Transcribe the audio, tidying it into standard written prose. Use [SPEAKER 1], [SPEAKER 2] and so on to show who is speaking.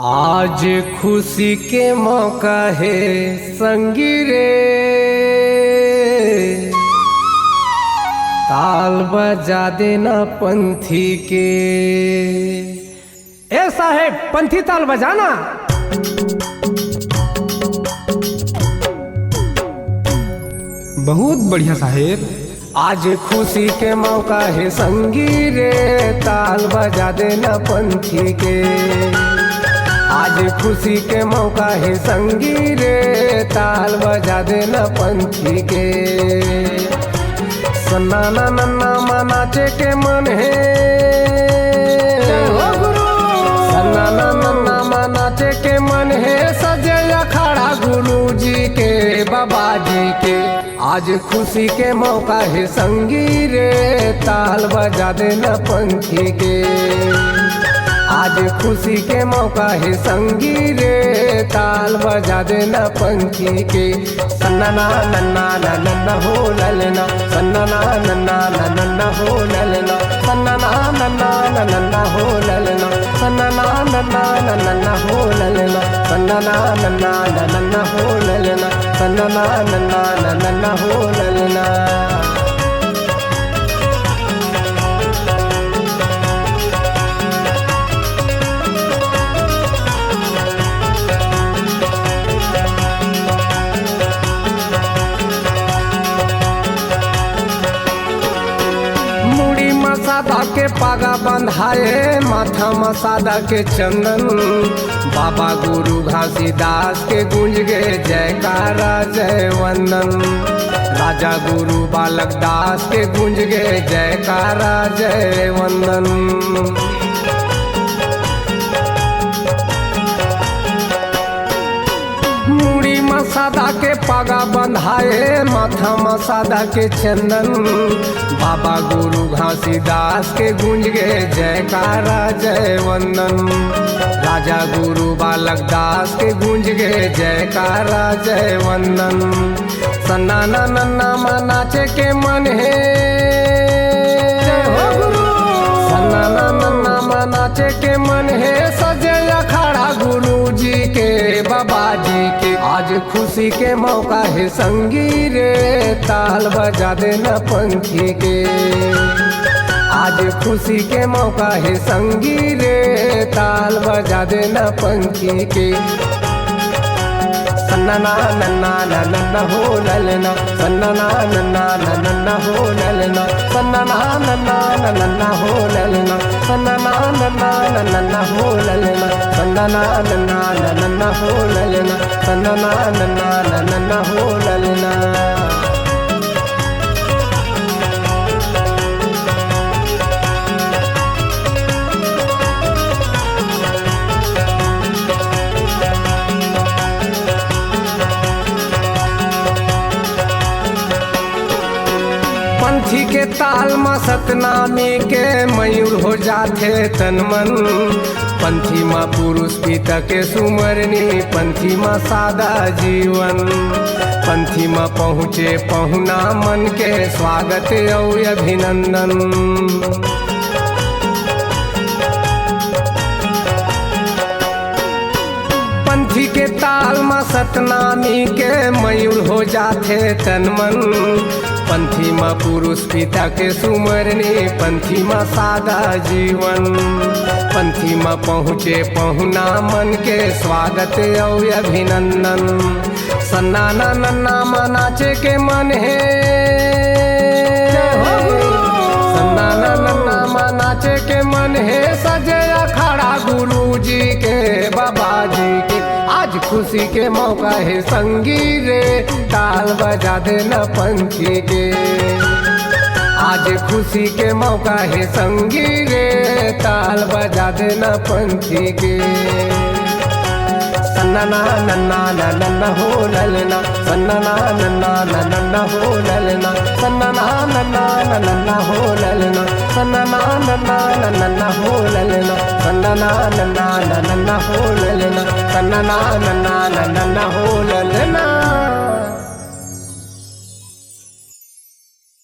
[SPEAKER 1] आज खुशी के मौका है संगी रे, ताल बजा देना पंथी के।
[SPEAKER 2] ए साहेब, पंथी ताल बजाना। बहुत बढ़िया साहेब।
[SPEAKER 1] आज खुशी के मौका है संगी रे, ताल बजा देना पंथी के। आज खुशी के मौका है संगी रे, ताल बजा देना पंथी के। सन्नाना नन्ना मनाचे के मन है, सन्नाना नन्ना मनाचे के मन है। सजे अखाड़ा गुरु जी के, बाबा जी के। आज खुशी के मौका है संगी रे, ताल बजा देना पंथी के। आज खुशी के मौका है संगी रे, ताल बजा देना पंथी के। सन्नाना नन्ना नन्ना हो ललना, सन्नाना नन्ना नन्ना हो ललना, सन्नाना नन्ना नन्ना हो ललना, सन्नाना नन्ना नन्ना हो ललना, सन्नाना नन्ना नन्ना हो ललना, सन्नाना नन्ना नन्ना हो ललना। मसादा के पागा बंधाए, माथा मसादा के चंदन। बाबा गुरु घासीदास के गूंज गए जयकारा जय वंदन। राजा गुरु बालक दास के गूंज गए जयकारा जय वंदन। मसादा के पागा बंधाए, माथा मसादा के चंदन। बाबा गुरु घासीदास के गूंज गए जयकारा जय वंदन। राजा गुरु बालक दास के गूंज गए जयकारा जय वंदन। सन्नाना नन्ना मनाचे के मन है, सन्नाना नन्ना मनाचे के मन है। सजे अखाड़ा गुरु जी के, बाबा जी के। आज खुशी के मौका है संगी रे, ताल बजा देना पंथी के। आज खुशी के मौका है संगी रे, ताल बजा देना पंथी के। सन्नाना नन्ना नन्ना हो ललना, सन्नाना नन्ना नन्ना हो ललना, सन्नाना नन्ना नन्ना हो ललना, सन्नाना नन्ना नन्ना हो ललना, सन्नाना नन्ना नन्ना हो ललना, सन्नाना नन्ना नन्ना हो ललना। पंथी के ताल में सतनामी के मयूर हो जाते तन मन। पंथी माँ पुरुष पिता के सुमरनी, पंथी माँ सादा जीवन। पंथी माँ पहुँचे पहुना मन के स्वागत और अभिनंदन। पंथी के ताल में सतनामी के मयूर हो जाते तन मन। पंथी माँ पुरुष पिता के सुमरनी, पंथी माँ सादा जीवन। पंथी माँ पहुँचे पहुना मन के स्वागत और अभिनंदन। सन्नाना नन्ना मनाचे के मन है, सन्नाना नन्ना मनाचे के मन है। सजे अखाड़ा गुरु जी के, बाबा जी के। आज खुशी के मौका है संगी रे, ताल बजा देना पंथी के। आज खुशी के मौका है संगी रे, ताल बजा देना पंथी के। सन्नाना नन्ना नन्ना हो ललना, सन्नाना नन्ना नन्ना हो ललना, सन्नाना नन्ना नन्ना हो ललना, सन्नाना नन्ना नन्ना हो ललना, सन्नाना नन्ना नन्ना हो ललना, सन्नाना नन्ना नन्ना हो ललना।